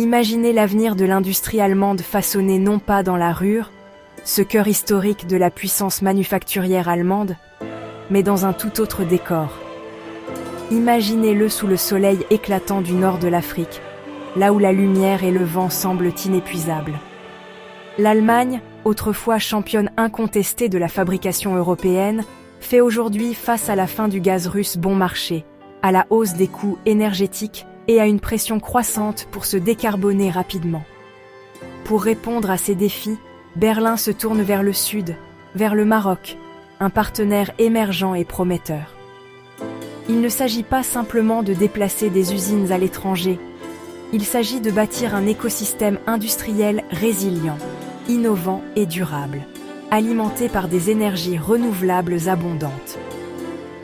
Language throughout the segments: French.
Imaginez l'avenir de l'industrie allemande façonné non pas dans la Ruhr, ce cœur historique de la puissance manufacturière allemande, mais dans un tout autre décor. Imaginez-le sous le soleil éclatant du nord de l'Afrique, là où la lumière et le vent semblent inépuisables. L'Allemagne, autrefois championne incontestée de la fabrication européenne, fait aujourd'hui face à la fin du gaz russe bon marché, à la hausse des coûts énergétiques et à une pression croissante pour se décarboner rapidement. Pour répondre à ces défis, Berlin se tourne vers le sud, vers le Maroc, un partenaire émergent et prometteur. Il ne s'agit pas simplement de déplacer des usines à l'étranger, il s'agit de bâtir un écosystème industriel résilient, innovant et durable, alimenté par des énergies renouvelables abondantes.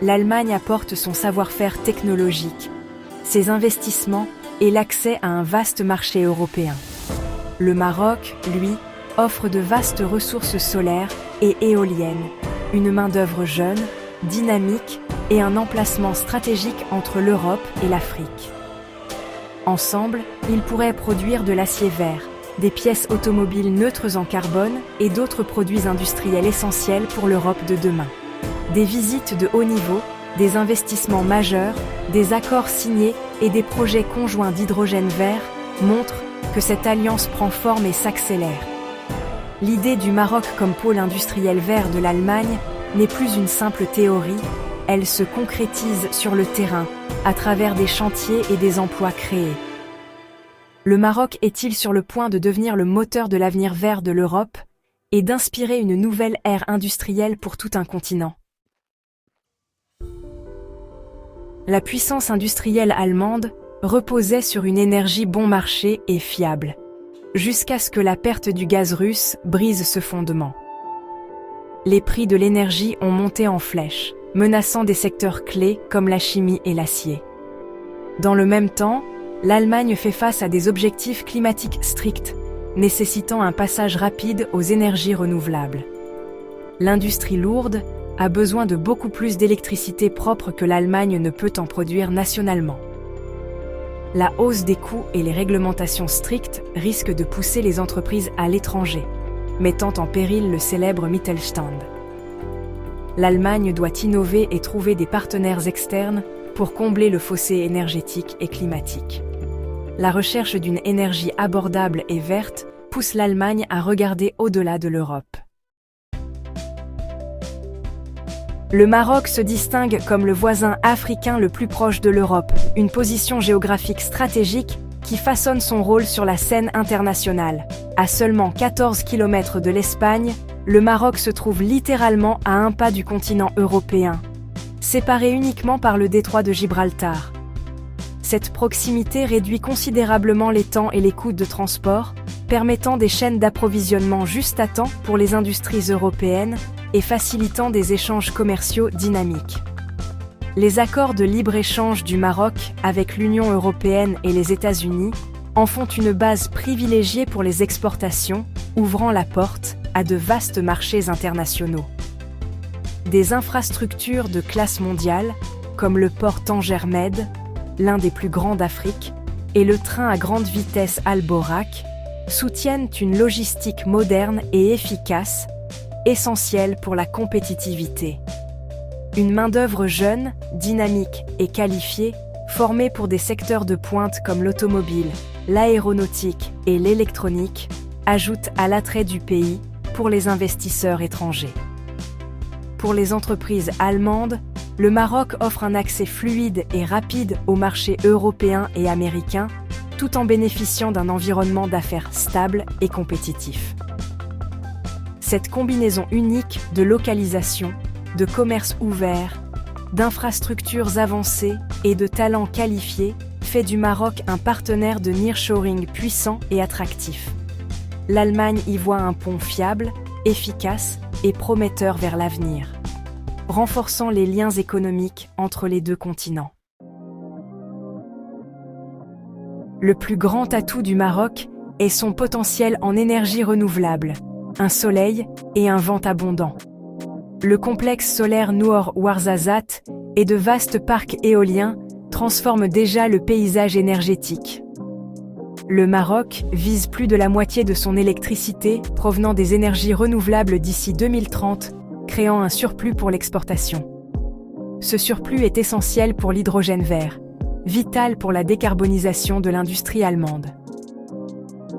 L'Allemagne apporte son savoir-faire technologique, ses investissements et l'accès à un vaste marché européen. Le Maroc, lui, offre de vastes ressources solaires et éoliennes, une main-d'œuvre jeune, dynamique et un emplacement stratégique entre l'Europe et l'Afrique. Ensemble, ils pourraient produire de l'acier vert, des pièces automobiles neutres en carbone et d'autres produits industriels essentiels pour l'Europe de demain. Des visites de haut niveau, des investissements majeurs, des accords signés et des projets conjoints d'hydrogène vert montrent que cette alliance prend forme et s'accélère. L'idée du Maroc comme pôle industriel vert de l'Allemagne n'est plus une simple théorie, elle se concrétise sur le terrain, à travers des chantiers et des emplois créés. Le Maroc est-il sur le point de devenir le moteur de l'avenir vert de l'Europe et d'inspirer une nouvelle ère industrielle pour tout un continent? La puissance industrielle allemande reposait sur une énergie bon marché et fiable, jusqu'à ce que la perte du gaz russe brise ce fondement. Les prix de l'énergie ont monté en flèche, menaçant des secteurs clés comme la chimie et l'acier. Dans le même temps, l'Allemagne fait face à des objectifs climatiques stricts, nécessitant un passage rapide aux énergies renouvelables. L'industrie lourde a besoin de beaucoup plus d'électricité propre que l'Allemagne ne peut en produire nationalement. La hausse des coûts et les réglementations strictes risquent de pousser les entreprises à l'étranger, mettant en péril le célèbre Mittelstand. L'Allemagne doit innover et trouver des partenaires externes pour combler le fossé énergétique et climatique. La recherche d'une énergie abordable et verte pousse l'Allemagne à regarder au-delà de l'Europe. Le Maroc se distingue comme le voisin africain le plus proche de l'Europe, une position géographique stratégique qui façonne son rôle sur la scène internationale. À seulement 14 km de l'Espagne, le Maroc se trouve littéralement à un pas du continent européen, séparé uniquement par le détroit de Gibraltar. Cette proximité réduit considérablement les temps et les coûts de transport, permettant des chaînes d'approvisionnement juste à temps pour les industries européennes et facilitant des échanges commerciaux dynamiques. Les accords de libre-échange du Maroc avec l'Union européenne et les États-Unis en font une base privilégiée pour les exportations, ouvrant la porte à de vastes marchés internationaux. Des infrastructures de classe mondiale, comme le port Tanger-Med, l'un des plus grands d'Afrique, et le train à grande vitesse Al Borak, soutiennent une logistique moderne et efficace, essentielle pour la compétitivité. Une main-d'œuvre jeune, dynamique et qualifiée, formée pour des secteurs de pointe comme l'automobile, l'aéronautique et l'électronique, ajoute à l'attrait du pays pour les investisseurs étrangers. Pour les entreprises allemandes, le Maroc offre un accès fluide et rapide aux marchés européens et américains, tout en bénéficiant d'un environnement d'affaires stable et compétitif. Cette combinaison unique de localisation, de commerce ouvert, d'infrastructures avancées et de talents qualifiés fait du Maroc un partenaire de nearshoring puissant et attractif. L'Allemagne y voit un pont fiable, efficace et prometteur vers l'avenir, renforçant les liens économiques entre les deux continents. Le plus grand atout du Maroc est son potentiel en énergie renouvelable, un soleil et un vent abondant. Le complexe solaire Noor Ouarzazate et de vastes parcs éoliens transforment déjà le paysage énergétique. Le Maroc vise plus de la moitié de son électricité provenant des énergies renouvelables d'ici 2030, créant un surplus pour l'exportation. Ce surplus est essentiel pour l'hydrogène vert, vital pour la décarbonisation de l'industrie allemande.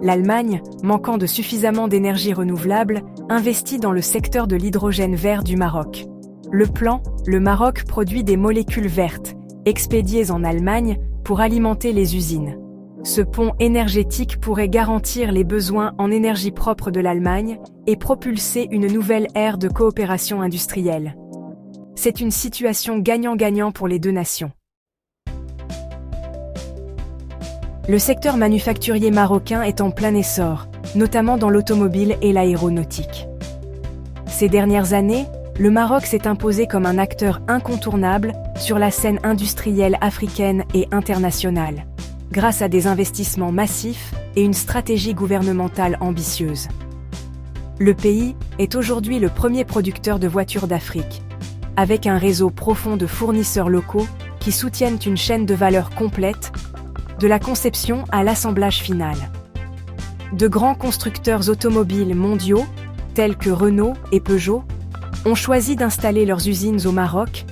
L'Allemagne, manquant de suffisamment d'énergie renouvelable, investit dans le secteur de l'hydrogène vert du Maroc. Le Maroc produit des molécules vertes, expédiées en Allemagne pour alimenter les usines. Ce pont énergétique pourrait garantir les besoins en énergie propre de l'Allemagne et propulser une nouvelle ère de coopération industrielle. C'est une situation gagnant-gagnant pour les deux nations. Le secteur manufacturier marocain est en plein essor, notamment dans l'automobile et l'aéronautique. Ces dernières années, le Maroc s'est imposé comme un acteur incontournable sur la scène industrielle africaine et internationale, grâce à des investissements massifs et une stratégie gouvernementale ambitieuse. Le pays est aujourd'hui le premier producteur de voitures d'Afrique, avec un réseau profond de fournisseurs locaux qui soutiennent une chaîne de valeur complète, de la conception à l'assemblage final. De grands constructeurs automobiles mondiaux, tels que Renault et Peugeot, ont choisi d'installer leurs usines au Maroc,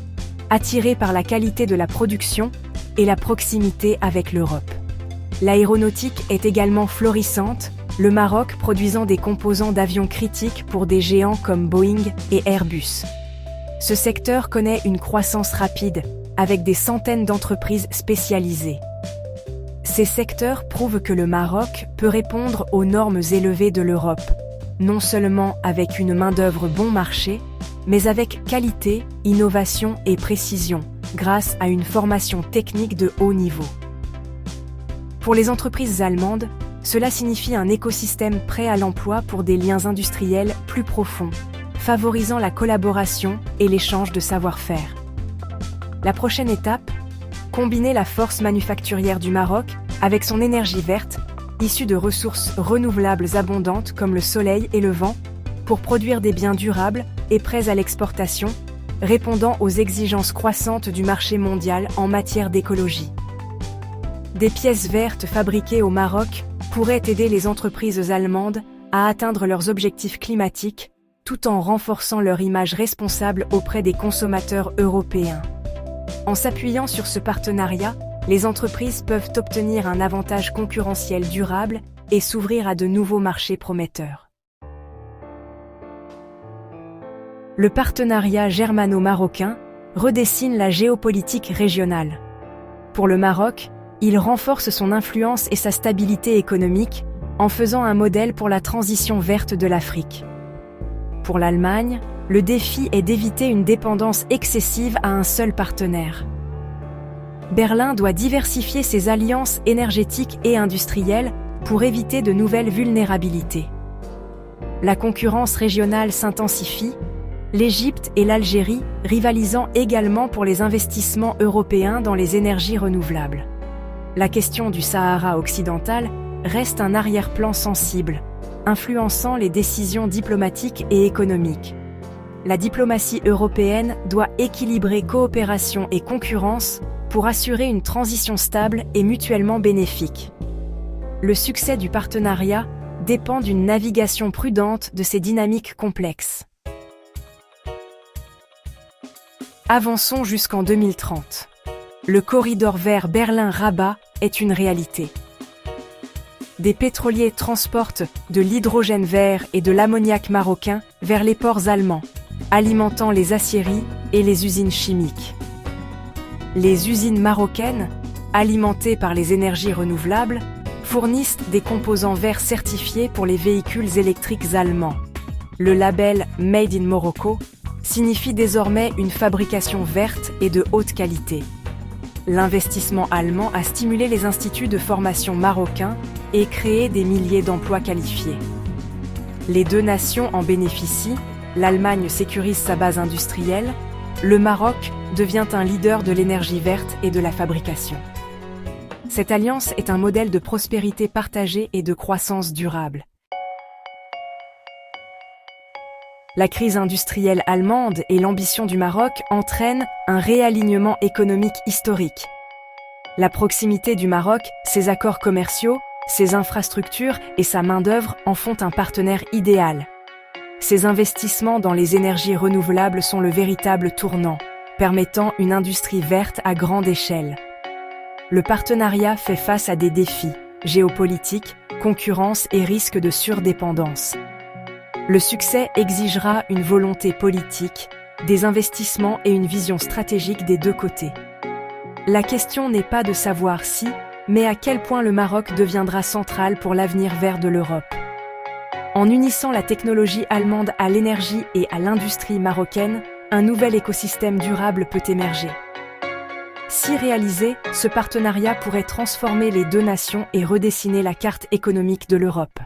attirés par la qualité de la production et la proximité avec l'Europe. L'aéronautique est également florissante, le Maroc produisant des composants d'avions critiques pour des géants comme Boeing et Airbus. Ce secteur connaît une croissance rapide, avec des centaines d'entreprises spécialisées. Ces secteurs prouvent que le Maroc peut répondre aux normes élevées de l'Europe, non seulement avec une main-d'œuvre bon marché, mais avec qualité, innovation et précision, grâce à une formation technique de haut niveau. Pour les entreprises allemandes, cela signifie un écosystème prêt à l'emploi pour des liens industriels plus profonds, favorisant la collaboration et l'échange de savoir-faire. La prochaine étape, combiner la force manufacturière du Maroc avec son énergie verte, issue de ressources renouvelables abondantes comme le soleil et le vent, pour produire des biens durables et prêts à l'exportation, répondant aux exigences croissantes du marché mondial en matière d'écologie. Des pièces vertes fabriquées au Maroc pourraient aider les entreprises allemandes à atteindre leurs objectifs climatiques, tout en renforçant leur image responsable auprès des consommateurs européens. En s'appuyant sur ce partenariat, les entreprises peuvent obtenir un avantage concurrentiel durable et s'ouvrir à de nouveaux marchés prometteurs. Le partenariat germano-marocain redessine la géopolitique régionale. Pour le Maroc, il renforce son influence et sa stabilité économique en faisant un modèle pour la transition verte de l'Afrique. Pour l'Allemagne, le défi est d'éviter une dépendance excessive à un seul partenaire. Berlin doit diversifier ses alliances énergétiques et industrielles pour éviter de nouvelles vulnérabilités. La concurrence régionale s'intensifie, l'Égypte et l'Algérie rivalisant également pour les investissements européens dans les énergies renouvelables. La question du Sahara occidental reste un arrière-plan sensible, influençant les décisions diplomatiques et économiques. La diplomatie européenne doit équilibrer coopération et concurrence pour assurer une transition stable et mutuellement bénéfique. Le succès du partenariat dépend d'une navigation prudente de ces dynamiques complexes. Avançons jusqu'en 2030. Le corridor vert Berlin-Rabat est une réalité. Des pétroliers transportent de l'hydrogène vert et de l'ammoniac marocain vers les ports allemands, alimentant les aciéries et les usines chimiques. Les usines marocaines, alimentées par les énergies renouvelables, fournissent des composants verts certifiés pour les véhicules électriques allemands. Le label Made in Morocco signifie désormais une fabrication verte et de haute qualité. L'investissement allemand a stimulé les instituts de formation marocains et créé des milliers d'emplois qualifiés. Les deux nations en bénéficient, l'Allemagne sécurise sa base industrielle, le Maroc devient un leader de l'énergie verte et de la fabrication. Cette alliance est un modèle de prospérité partagée et de croissance durable. La crise industrielle allemande et l'ambition du Maroc entraînent un réalignement économique historique. La proximité du Maroc, ses accords commerciaux Ses infrastructures et sa main-d'œuvre en font un partenaire idéal. Ces investissements dans les énergies renouvelables sont le véritable tournant, permettant une industrie verte à grande échelle. Le partenariat fait face à des défis géopolitiques, concurrence et risque de surdépendance. Le succès exigera une volonté politique, des investissements et une vision stratégique des deux côtés. La question n'est pas de savoir si, mais à quel point le Maroc deviendra central pour l'avenir vert de l'Europe. En unissant la technologie allemande à l'énergie et à l'industrie marocaine, un nouvel écosystème durable peut émerger. Si réalisé, ce partenariat pourrait transformer les deux nations et redessiner la carte économique de l'Europe.